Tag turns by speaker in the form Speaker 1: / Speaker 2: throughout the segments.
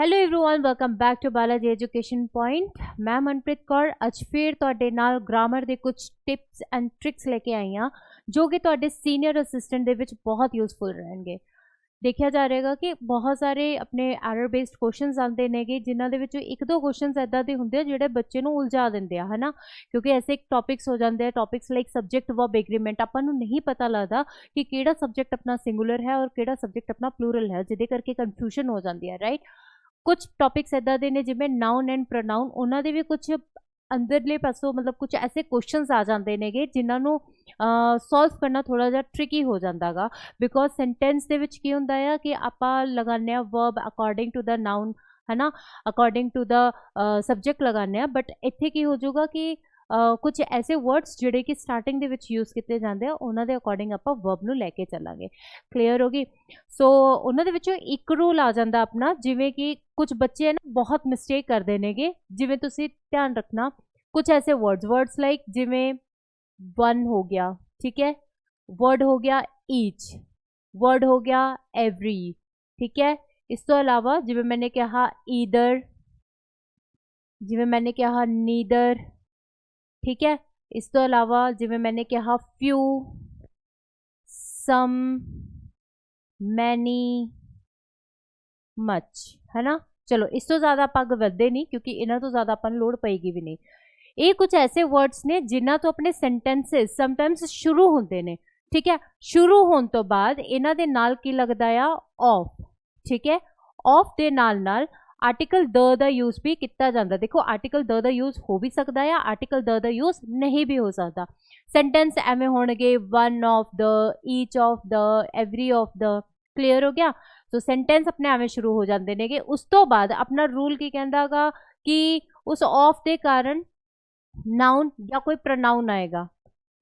Speaker 1: Hello everyone welcome back to Balaji education point. ਮੈਂ ਮਨਪ੍ਰੀਤ ਕੌਰ ਅੱਜ ਫਿਰ ਤੁਹਾਡੇ ਨਾਲ ਗ੍ਰਾਮਰ ਦੇ ਕੁਝ ਟਿਪਸ ਐਂਡ ਟ੍ਰਿਕਸ ਲੈ ਕੇ ਆਈ ਹਾਂ ਜੋ ਕਿ ਤੁਹਾਡੇ ਸੀਨੀਅਰ ਅਸਿਸਟੈਂਟ ਦੇ ਵਿੱਚ ਬਹੁਤ ਯੂਜ਼ਫੁਲ ਰਹਿਣਗੇ। ਦੇਖਿਆ ਜਾ ਰਹੇਗਾ ਕਿ ਬਹੁਤ ਸਾਰੇ ਆਪਣੇ ਐਰਰ ਬੇਸਡ ਕੁਐਸਚਨਸ ਆਉਂਦੇ ਨੇਗੇ ਜਿਨ੍ਹਾਂ ਦੇ ਵਿੱਚੋਂ ਇੱਕ ਦੋ ਕੁਐਸਚਨਸ ਇੱਦਾਂ ਦੇ ਹੁੰਦੇ ਆ ਜਿਹੜੇ ਬੱਚੇ ਨੂੰ ਉਲਝਾ ਦਿੰਦੇ ਆ, ਹੈ ਨਾ। ਕਿਉਂਕਿ ਐਸੇ ਟੌਪਿਕਸ ਹੋ ਜਾਂਦੇ ਆ, topics like subject verb agreement, ਆਪਾਂ ਨੂੰ ਨਹੀਂ ਪਤਾ ਲੱਗਦਾ ਕਿ ਕਿਹੜਾ ਸਬਜੈਕਟ ਆਪਣਾ ਸਿੰਗੂਲਰ ਹੈ ਔਰ ਕਿਹੜਾ ਸਬਜੈਕਟ ਆਪਣਾ ਪਲੂਰਲ ਹੈ, ਜਿਹਦੇ ਕਰਕੇ ਕਨਫਿਊਜ਼ਨ ਹੋ ਜਾਂਦੀ ਹੈ, ਰਾਈਟ। कुछ टॉपिक्स इदा दे ने जिवें नाउन एंड प्रोनाउन, उन्हां दे भी कुछ अंदरले पासों मतलब कुछ ऐसे क्वेश्चनस आ जाते नेगे जिन्हों सॉल्व करना थोड़ा जिहा ट्रिकी हो जाता गा। बिकॉज सेंटेंस दे विच की हुंदा है कि आपां लगाने verb according to the noun, है ना, अकॉर्डिंग टू द सब्जेक्ट लगाने, बट इत्थे की हो जाऊगा कि कुछ ऐसे वर्ड्स जिहड़े कि स्टार्टिंग दे विच यूज़ किए जाते हैं उन्हां दे अकॉर्डिंग आपां वर्ब नूं लैके चलांगे। क्लीयर होगी। सो उन्हां दे विचों एक रूल आ जाता अपना, जिवें कि कुछ बच्चे है ना बहुत मिसटेक करते नेगे, जिवें तुसीं ध्यान रखना कुछ ऐसे वर्ड्स लाइक जिवें वन हो गया, ठीक है, वर्ड हो गया ईच, वर्ड हो गया एवरी, ठीक है। इस तो अलावा जिवें मैंने कहा ईदर, जिवें मैंने कहा नीदर, ठीक है। इस तो अलावा जिवें मैंने कहा फ्यू, सम, मैनी, मच, है ना। चलो इस तो ज़्यादा आप अग वधदे नहीं क्योंकि इन्हां तो ज़्यादा अपन लोड़ पेगी भी नहीं। ये कुछ ऐसे वर्ड्स ने जिन्हां तो अपने सेंटेंसेस समटाइम्स शुरू होंदे ने, ठीक है। शुरू होने तो बाद इन्हां दे नाल की लगदा आ ऑफ, ठीक है। ऑफ दे नाल आर्टिकल द दा यूज़ भी किया जाता। देखो आर्टिकल द दा यूज़ हो भी सकता है, आर्टिकल द दा यूज़ नहीं भी हो सकता। सेंटेंस एवें होणगे one of the, each of the, every of the. Clear हो गया। तो सेंटेंस अपने एवें शुरू हो जाते हैं। उस तो बाद अपना रूल की कहता गा कि उस ऑफ के कारण नाउन या कोई प्रनाउन आएगा,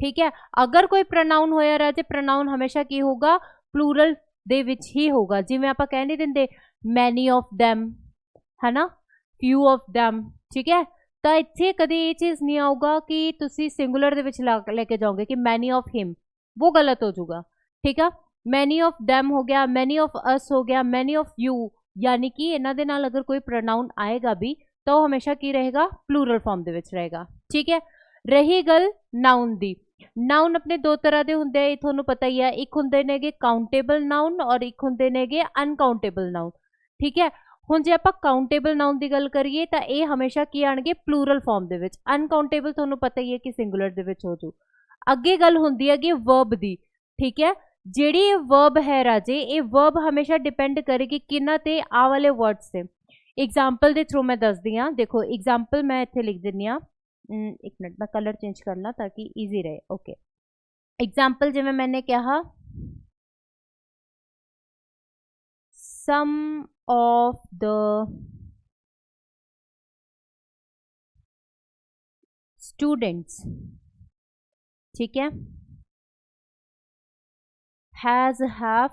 Speaker 1: ठीक है। अगर कोई प्रनाउन होया रहा तो प्रनाउन हमेशा की होगा प्लूरल दे विच ही होगा। जिवें आपां कह नहीं दिंदे मैनी ऑफ दैम, है ना, फ्यू ऑफ दैम, ठीक है। तो इत्थे कभी ये चीज़ नहीं आऊगा कि तुसी सिंगुलर दे विच लेके जाओगे कि मैनी ऑफ हिम, वो गलत हो जाऊगा, ठीक है। मैनी ऑफ दैम हो गया, मैनी ऑफ अस हो गया, मैनी ऑफ यू, यानी कि इन्हां दे नाल अगर कोई प्रोनाउन आएगा भी तो हमेशा की रहेगा प्लूरल फॉर्म दे विच रहेगा, ठीक है। रही गल नाउन दी, नाउन अपने दो तरह के होंगे, ये तुहानूं पता ही है। एक होंदे नेगे काउंटेबल नाउन और एक होंदे नेगे अनकाउंटेबल नाउन, ठीक है। हुण जे आपां काउंटेबल नाउन की गल करिए तो ये हमेशा की आएंगे प्लूरल फॉर्म दे विच, अनकाउंटेबल तुहानूं पता ही है कि सिंगुलर दे विच हो जू। अगे गल हुंदी है वर्ब दी, ठीक है। जिहड़ी वर्ब है राजे, ये वर्ब हमेशा डिपेंड करेगी किन्हां ते आ वाले वर्ड्स से। एग्जाम्पल के थ्रू मैं दसदी हाँ। देखो एग्जाम्पल मैं इत्थे लिख दिंदी हाँ, एक मिनट मैं कलर चेंज करना ताकि ईजी रहे। ओके, एग्जाम्पल जिवें मैंने कहा सम ऑफ द स्टूडेंट्स, ठीक है, हैज हैव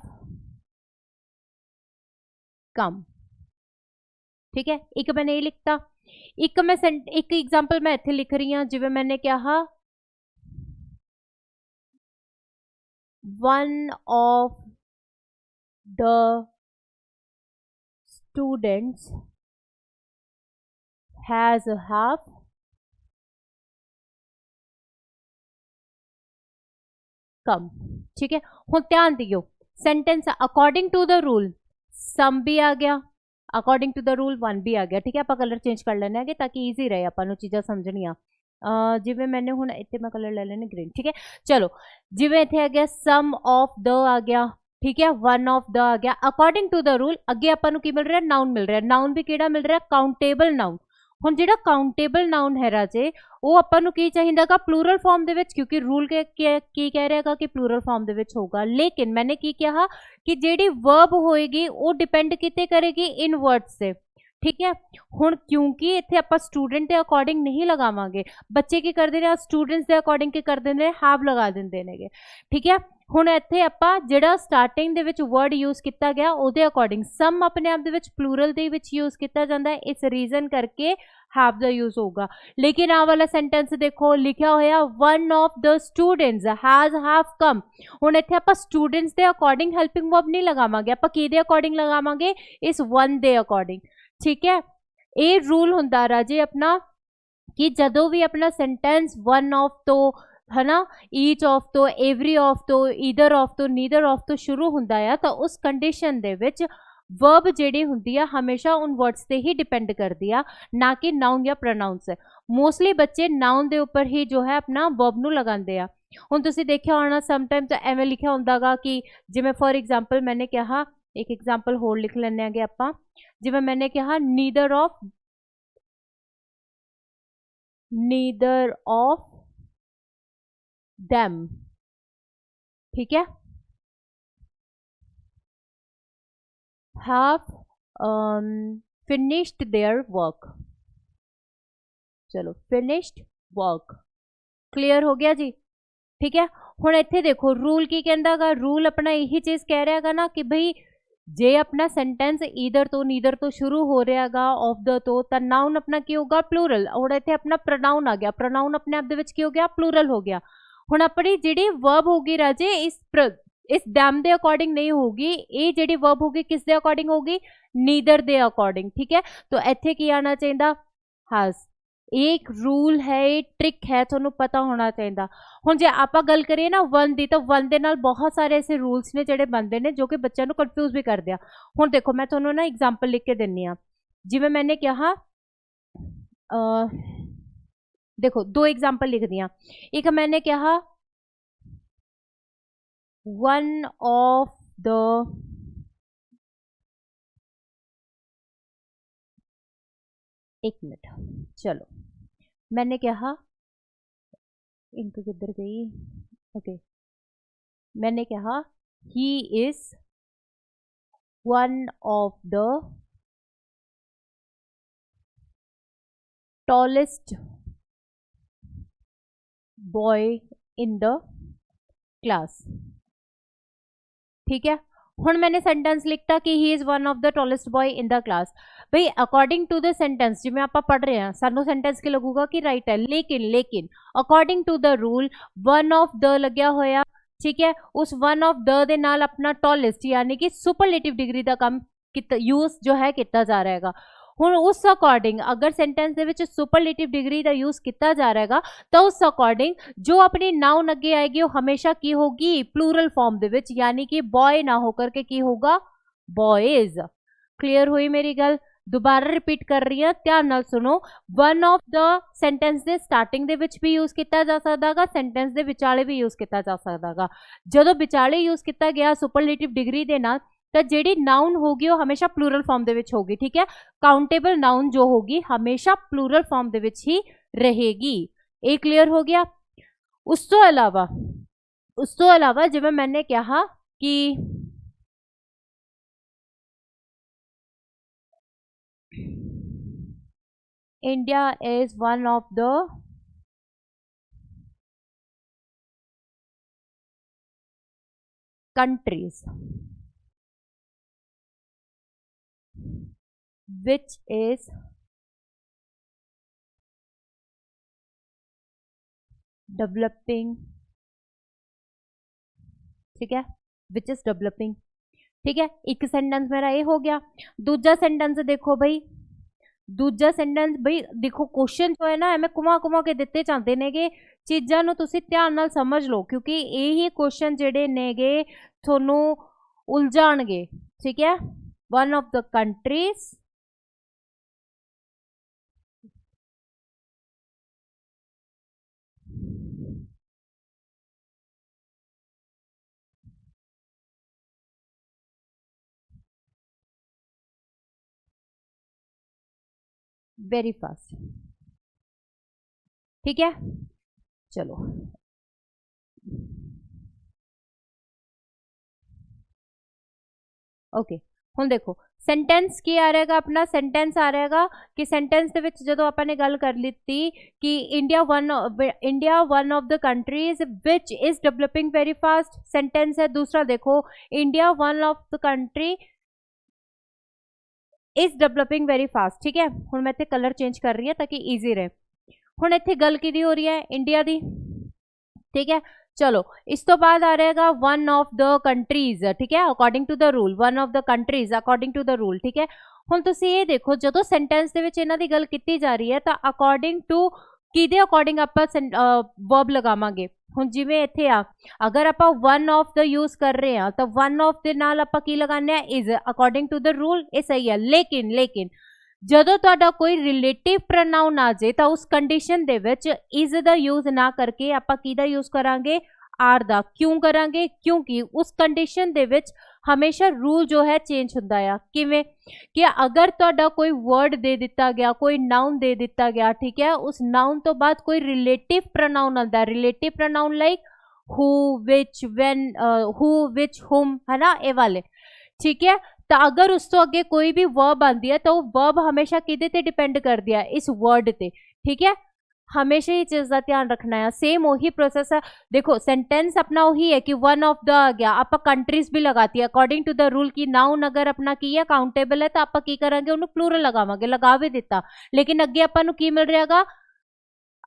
Speaker 1: कम, ठीक है। एक मैंने ये लिखता, एक मैं एक एग्जाम्पल मैं इत्थे लिख रही हूँ जिवें मैंने कहा one of the students has have come, ठीक है। हुण ध्यान दियो sentence according to the rule some भी आ गया, according to the rule one भी आ गया, ठीक है। आप कलर चेंज कर लेने हैं ताकि ईजी रहे अपन चीज़ां समझनिया। जिवें मैंने हुण इत्थे मैं कलर ले लेने ग्रीन, ठीक है। चलो जिवें इत्थे आ गया सम ऑफ द आ गया, ठीक है, वन ऑफ द आ गया। अकॉर्डिंग टू द रूल अगे आपां नूं की मिल रहा है, नाउन मिल रहा है। नाउन भी किहड़ा मिल रहा है, काउंटेबल नाउन। हुण जिहड़ा काउंटेबल नाउन है राजे वो आपां नूं की चाहीदा प्लूरल फॉर्म दे विच, क्योंकि रूल के की कह रहा है कि प्लूरल फॉर्म दे विच होगा। लेकिन मैंने की कहा कि जिहड़ी वर्ब होएगी वो डिपेंड किते करेगी इन वर्ड्स से, ठीक है। हुण क्योंकि इत्थे आपां स्टूडेंट के अकॉर्डिंग नहीं लगावांगे, बच्चे की करदे ने स्टूडेंट्स के अकॉर्डिंग की करदे ने हैव लगा दिंदे नेगे, ठीक है। हुण इत्थे आपां जिहड़ा स्टार्टिंग दे विच वर्ड यूज़ किया गया उहदे अकॉर्डिंग सम अपने आप दे विच प्लूरल दे विच यूज़ किया जाता है, इस रीजन करके हैव दा यूज़ होगा। लेकिन आ वाला सेंटेंस देखो लिखा होया one of the students has have कम। हुण इत्थे आपां students they according helping verb नहीं लगावांगे, आपां किहदे अकॉर्डिंग लगावांगे, इस वन दे अकॉर्डिंग, ठीक है। ਇਹ रूल ਹੁੰਦਾ ਰਾਜੇ अपना कि ਜਦੋਂ ਵੀ अपना सेंटेंस वन ऑफ तो है ना, ईच ऑफ तो, एवरी ऑफ तो, ईदर ऑफ तो, नीदर ऑफ तो शुरू ਹੁੰਦਾ ਆ ਤਾਂ उस कंडीशन ਦੇ ਵਿੱਚ वर्ब ਜਿਹੜੀ ਹੁੰਦੀ ਆ हमेशा उन वर्ड्स ਤੇ ही डिपेंड करती आ, ना कि नाउन या प्रोनाउंस। मोस्टली बच्चे नाउन ਦੇ ਉੱਪਰ ही जो है अपना वर्ब ਨੂੰ ਲਗਾਉਂਦੇ ਆ। ਹੁਣ ਤੁਸੀਂ ਦੇਖਿਆ ਹੋਣਾ ਸਮਟਾਈਮ ਤਾਂ ਐਵੇਂ ਲਿਖਿਆ ਹੁੰਦਾਗਾ ਕਿ ਜਿਵੇਂ ਫॉर एग्जांपल मैंने कहा, एक एग्जांपल ਹੋਰ ਲਿਖ ਲੈਣੇ ਆਗੇ ਆਪਾਂ, ਜਿਵੇਂ मैंने कहा neither of them, ठीक है, have finished their work। चलो finished work, क्लियर हो गया जी, ठीक है। हुण इत्थे देखो रूल की कहंदा गा, रूल अपना यही चीज कह रहा है ना कि भाई जे अपना सेंटेंस ईदर तो नीदर तो शुरू हो रहा गा, ऑफ द तो नाउन अपना की होगा प्लूरल। हुण इत्थे अपना प्रोनाउन आ गया, प्रोनाउन अपने आप दे विच की हो गया प्लूरल हो गया। हुण अपनी जिहड़ी वर्ब होगी राजे इस दैम दे अकॉर्डिंग नहीं होगी, ये जिहड़ी वर्ब होगी किस दे अकॉर्डिंग होगी, नीदर दे अकॉर्डिंग, ठीक है। तो इत्थे की आना चाहिए हैज, एक रूल है, एक ट्रिक है, थोनू पता होना चाहिए। हुण जे आपां गल करिए ना वन दी, तो वन दे नाल बहुत सारे ऐसे रूल्स ने जिहड़े बनदे ने जो कि बच्चों को कन्फ्यूज भी करदे आ। हुण देखो मैं थोनू ना एग्जाम्पल लिख के दिन्नी आ, जिवें मैंने कहा देखो दो एग्जाम्पल लिख दिया। एक मैंने कहा वन ऑफ द, एक मिनट, चलो मैंने कहा इनको किधर गई, ओके, मैंने कहा he is one of the tallest boy in the class, ठीक है। हुण मैंने सेंटेंस लिखता कि he is one of the tallest boy in the class. भाई अकॉर्डिंग टू द सेंटेंस जिवें आपां पढ़ रहे हैं सानू सेंटेंस की लगूगा कि राइट है, लेकिन according to the rule one of the लग्या होया, ठीक है। उस वन ऑफ द दे नाल अपना टॉलेस्ट यानी कि सुपरलेटिव डिग्री का काम यूज जो है किया जा रहा है। हुण उस अकॉर्डिंग अगर सेंटेंस दे विच सुपरलेटिव डिग्री का यूज किया जा रहा है तो उस अकॉर्डिंग जो अपनी नाउन अगे आएगी वो हमेशा की होगी प्लूरल फॉर्म दे विच, यानी कि बॉय ना होकर के की होगा बॉयज। क्लियर हुई मेरी गल? दोबारा रिपीट कर रही है, ध्यान नाल सुनो। वन ऑफ द सेंटेंस दे स्टार्टिंग दे विच भी यूज किया जा सकता है, सेंटेंस दे विचाले भी यूज किया जा सकता है। जदों विचाले यूज किया गया सुपरलेटिव डिग्री दे नाल तो जिहड़ी नाउन होगी वो हमेशा प्लूरल फॉर्म दे विच होगी, ठीक है। काउंटेबल नाउन जो होगी हमेशा प्लूरल फॉर्म दे विच ही रहेगी। ये क्लियर हो गया? उस तो अलावा जिवें मैंने कहा कि India is one of the countries which is developing, ठीक है, which is developing, ठीक है। एक सेंटेंस मेरा ये हो गया। दूजा सेंटेंस देखो भाई, दूजा सेंटेंस भाई देखो क्वेश्चन जो है ना एवं घुमा घुमा के दिते जाते नेगे, चीज़ों को तुसी ध्यान नाल समझ लो क्योंकि यही क्वेश्चन जिहड़े नेगे थोनू उलझाणगे, ठीक है। One of the countries very fast, ठीक है। चलो ओके, हुण देखो सेंटेंस की आ रहेगा, अपना सेंटेंस आ रहेगा कि सेंटेंस दे विच जदों आपां ने गल कर लीती कि India one of the countries which is developing very fast, sentence है। दूसरा देखो India one of the country is developing very fast, ठीक है। हुण मैं इत्थे कलर चेंज कर रही है ताकि ईजी रहे। हुण इत्थे गल किहदी हो रही है? इंडिया दी, ठीक है। चलो इस तो बाद आ रहेगा वन ऑफ द कंट्रीज, ठीक है, according to the rule, one of the countries according to the rule, ठीक है। ਹੁਣ ਤੁਸੀਂ ਇਹ ਦੇਖੋ ਜਦੋਂ ਸੈਂਟੈਂਸ ਦੇ ਵਿੱਚ ਇਹਨਾਂ ਦੀ ਗੱਲ ਕੀਤੀ ਜਾ ਰਹੀ ਹੈ ਤਾਂ ਅਕੋਰਡਿੰਗ ਟੂ ਕਿਹਦੇ ਅਕੋਰਡਿੰਗ ਆਪਾਂ ਵਰਬ ਲਗਾਵਾਂਗੇ। ਹੁਣ ਜਿਵੇਂ ਇੱਥੇ ਆ ਅਗਰ ਆਪਾਂ ਵਨ ਆਫ ਦਾ ਯੂਜ਼ ਕਰ ਰਹੇ ਹਾਂ ਤਾਂ ਵਨ ਆਫ ਦੇ ਨਾਲ ਆਪਾਂ ਕੀ ਲਗਾਉਂਦੇ ਆ is according to the rule, ਇਹ ਸਹੀ ਹੈ। ਲੇਕਿਨ ਜਦੋਂ ਤੁਹਾਡਾ ਕੋਈ ਰਿਲੇਟਿਵ ਪ੍ਰੋਨਾਉਨ ਆ ਜੇ ਤਾਂ ਉਸ ਕੰਡੀਸ਼ਨ ਦੇ ਵਿੱਚ ਇਜ਼ ਦਾ ਯੂਜ਼ ਨਾ ਕਰਕੇ ਆਪਾਂ ਕਿਹਦਾ ਯੂਜ਼ ਕਰਾਂਗੇ, ਆਰ ਦਾ। ਕਿਉਂ ਕਰਾਂਗੇ, ਕਿਉਂਕਿ ਉਸ ਕੰਡੀਸ਼ਨ ਦੇ ਵਿੱਚ ਹਮੇਸ਼ਾ ਰੂਲ ਜੋ ਹੈ ਚੇਂਜ ਹੁੰਦਾ ਆ। ਕਿਵੇਂ ਕਿ ਅਗਰ ਤੁਹਾਡਾ ਕੋਈ ਵਰਡ ਦੇ ਦਿੱਤਾ ਗਿਆ, ਕੋਈ ਨਾउन ਦੇ ਦਿੱਤਾ ਗਿਆ, ਠੀਕ ਹੈ, ਉਸ ਨਾउन ਤੋਂ ਬਾਅਦ ਕੋਈ ਰਿਲੇਟਿਵ ਪ੍ਰੋਨਾउन ਆਉਂਦਾ ਹੈ, ਰਿਲੇਟਿਵ ਪ੍ਰੋਨਾउन ਲਾਈਕ ਹੂ, ਵਿਚ, ਵੈਨ, ਹੂ, ਵਿਚ, ਹੁਮ, है ना, ਇਹ ਵਾਲੇ, ठीक है। तो अगर उस तो अगे कोई भी वर्ब आती है तो वो वर्ब हमेशा किदे ते डिपेंड करती है, इस वर्ड ते, ठीक है। हमेशा ही चीज़ का ध्यान रखना है। सेम वही प्रोसेस है। देखो सेंटेंस अपना वही है कि वन ऑफ द आ गया, आप कंट्रीज भी लगाती है अकॉर्डिंग टू द रूल की नाउन अगर अपना की है काउंटेबल है तो आप की करांगे उन्होंने प्लूरल लगावांगे, लगा भी दिता। लेकिन अगे अपन की मिल रहेगा,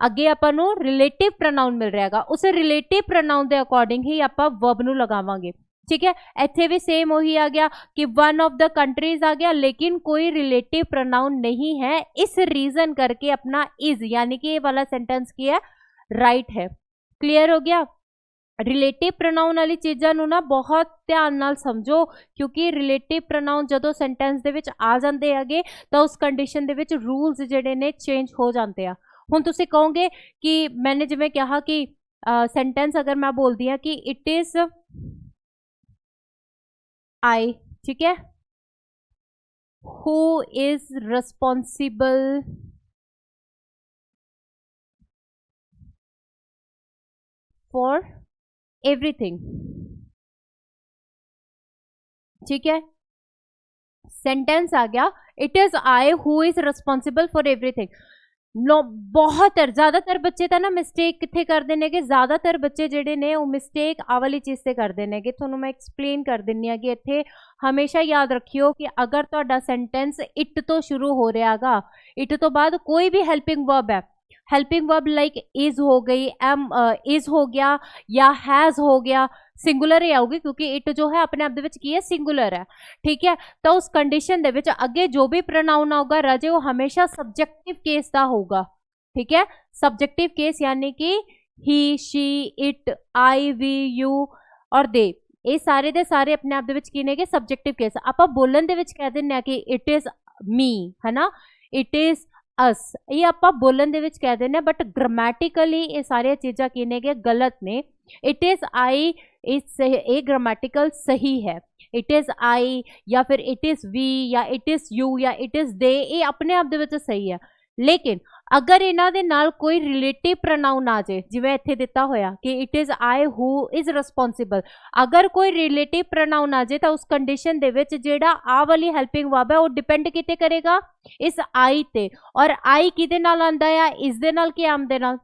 Speaker 1: अगे अपन रिलेटिव प्रोनाउन मिल रहेगा, उस रिलेटिव प्रोनाउन के अकॉर्डिंग ही आप वर्ब नू लगावांगे, ठीक है। इत्थे भी सेम वही आ गया कि वन ऑफ द कंट्रीज आ गया लेकिन कोई रिलेटिव प्रोनाउन नहीं है, इस रीजन करके अपना इज यानी कि ये वाला सेंटेंस की है राइट है। क्लियर हो गया। रिलेटिव प्रोनाउन वाली चीज़ों नू ना बहुत ध्यान नाल समझो क्योंकि रिलेटिव प्रोनाउन जदों सेंटेंस दे विच आ जांदे हैगे तो उस कंडीशन दे विच रूल्स जिहड़े ने चेंज हो जाते हैं। हुण तुसीं कहोगे कि मैंने जिवें कहा कि सेंटेंस अगर मैं बोलदी हां कि इट इज आई, ठीक है, who is responsible for everything, ठीक है। सेंटेंस आ गया it is I who is responsible for everything. No बहुत ज़्यादातर बच्चे तो ना मिसटेक कितने करते हैं कि ज़्यादातर बच्चे जेडे ने वो मिसटेक आ वाली चीज़ से करते हैं कि थोनों मैं एक्सप्लेन कर दिनी कि इत्थे हमेशा याद रखियो कि अगर तुहाडा सेंटेंस इट तो शुरू हो रहा गा, इट तो बाद कोई भी हेल्पिंग वर्ब है, हेल्पिंग वर्ब लाइक इज हो गई, एम इज हो गया या हैज़ हो गया, सिंगुलर ही आऊगी क्योंकि इट जो है अपने आप दे विच की है सिंगुलर है, ठीक है। तो उस कंडीशन दे विच अगे जो भी प्रोनाउन आऊगा राजे वो हमेशा सब्जेक्टिव केस का होगा, ठीक है। सब्जेक्टिव केस यानी कि he, she, it, I, we, you और दे, ये सारे दे सारे अपने आप दे विच की ने के सब्जेक्टिव केस। आप बोलन दे विच कह दिंदे कि इट इज मी, है ना, इट इज अस, ये आप बोलन दे विच कह देने, बट ग्रामेटिकली ये सारी चीज़ां की ने गलत ने। इट इज आई ये ग्रामेटिकल सही है, इट इज आई या फिर इट इज वी या इट इज यू या इट इज दे, ये अपने आप दे विच सही है। लेकिन अगर इन्हां दे नाल कोई रिलेटिव प्रोनाउन आ जाए जिवें इत्थे दिता होया कि it is I who is responsible, अगर कोई रिलेटिव प्रोनाउन आ जाए तो उस कंडीशन दे विच जेड़ा आ वाली हेल्पिंग वर्ब है वो डिपेंड किते करेगा इस आई ते, और आई किदे नाल आंदा है, इस दे नाल कि एम दे नाल,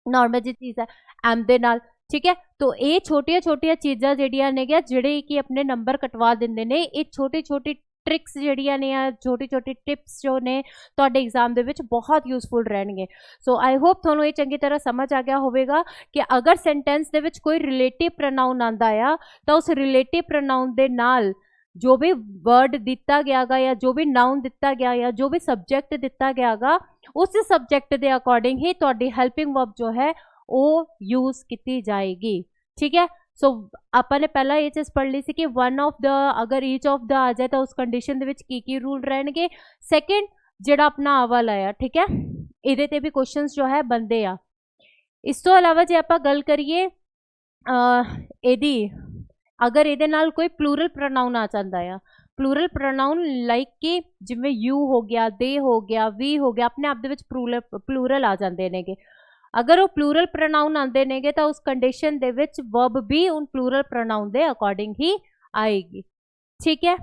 Speaker 1: नॉर्मल जी चीज़ है एम दे नाल, ठीक है। तो ये छोटिया छोटिया चीज़ां जिहड़ियां ने जिहड़े कि अपने नंबर कटवा दिंदे ने, ये छोटी छोटी ट्रिक्स जिहड़ियां ने छोटी छोटी टिप्स जो ने तुहाडे एग्जाम दे विच बहुत यूजफुल रहणगे। सो आई होप तुहानूं ये चंगी तरह समझ आ गया होवेगा कि अगर सेंटेंस दे विच कोई रिलेटिव प्रोनाउन आंदा आ तो उस रिलेटिव प्रोनाउन दे नाल जो भी वर्ड दिता गया गा या जो भी नाउन दिता गया या जो भी सब्जेक्ट दिता गया गा उस सब्जेक्ट के अकॉर्डिंग ही तुहाडी हेल्पिंग वर्ब जो है वो यूज की जाएगी, ठीक है। सो आपने पहला ये चीज़ पढ़ ली सी कि वन ऑफ द अगर ईच ऑफ द आ जाए तो उस कंडीशन दे विच की रूल रहणगे। सैकेंड जिहड़ा अपना आ वाला आ, ठीक है, इहदे ते भी क्वेश्चंस जो है बनते आ। इस तो अलावा जे आपां गल करिए इहदी अगर इहदे नाल कोई प्लूरल प्रोनाउन आ जांदा आ, प्लूरल प्रोनाउन लाइक कि जिवें यू हो गया, दे हो गया, वी हो गया, अपने आप दे विच प्लूरल आ जांदे नेगे। अगर वो प्लूरल प्रोनाउन आते नेगे तो उस कंडीशन दे विच वर्ब भी उन प्लूरल प्रोनाउन दे अकॉर्डिंग ही आएगी, ठीक है।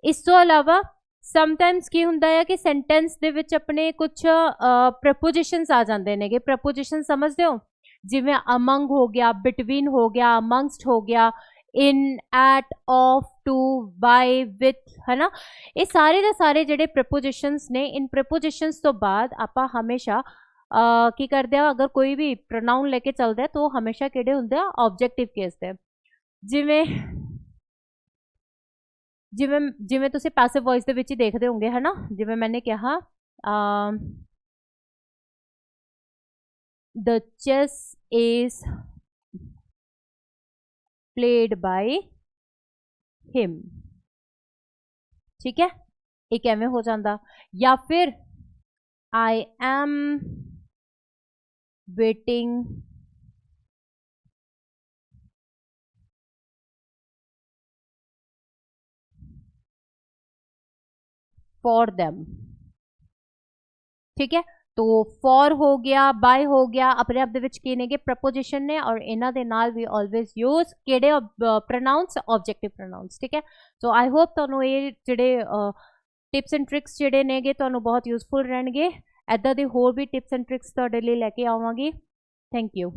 Speaker 1: इस तो अलावा समटाइम्स की हुंदा है कि सेंटेंस दे विच अपने कुछ प्रपोजिशंस आ जाते नेगे। प्रपोजिशन समझते हो, जिवें अमंग हो गया, बिटवीन हो गया, अमंगस्ट हो गया, in, at, of, to, by, with, है ना, ये सारे दे सारे जिहड़े प्रपोजिशंस ने, इन प्रपोजिशंस तो बाद आपां हमेशा की करते हैं अगर कोई भी प्रोनाउन लेके चलते हैं तो हमेशा किहड़े हुंदे आ ऑब्जेक्टिव केस दे। जिवें ਜਿਵੇਂ ਜਿਵੇਂ ਤੁਸੀਂ ਪੈਸਿਵ ਵੌਇਸ ਦੇ ਵਿੱਚ ਹੀ ਦੇਖਦੇ ਹੋਗੇ ਹੈ ਨਾ, ਜਿਵੇਂ ਮੈंने ਕਿਹਾ the chess is played by him, ठीक है, एक एवें हो जाता। या फिर I am waiting for them, ठीक है। तो फॉर हो गया, बाय हो गया, अपने आप दे विच की नेगे प्रपोजिशन ने, और इन्हां दे नाल वी ऑलवेज यूज किहड़े प्रोनाउंस, ऑब्जेक्टिव प्रोनाउंस, ठीक है। सो आई होप तुहानू ये जिहड़े टिप्स एंड ट्रिक्स जिहड़े नेगे तुहानू बहुत यूजफुल रहणगे। ऐदां दे होर भी टिप्स एंड ट्रिक्स तुहाडे लई लैके आवांगी। Thank you.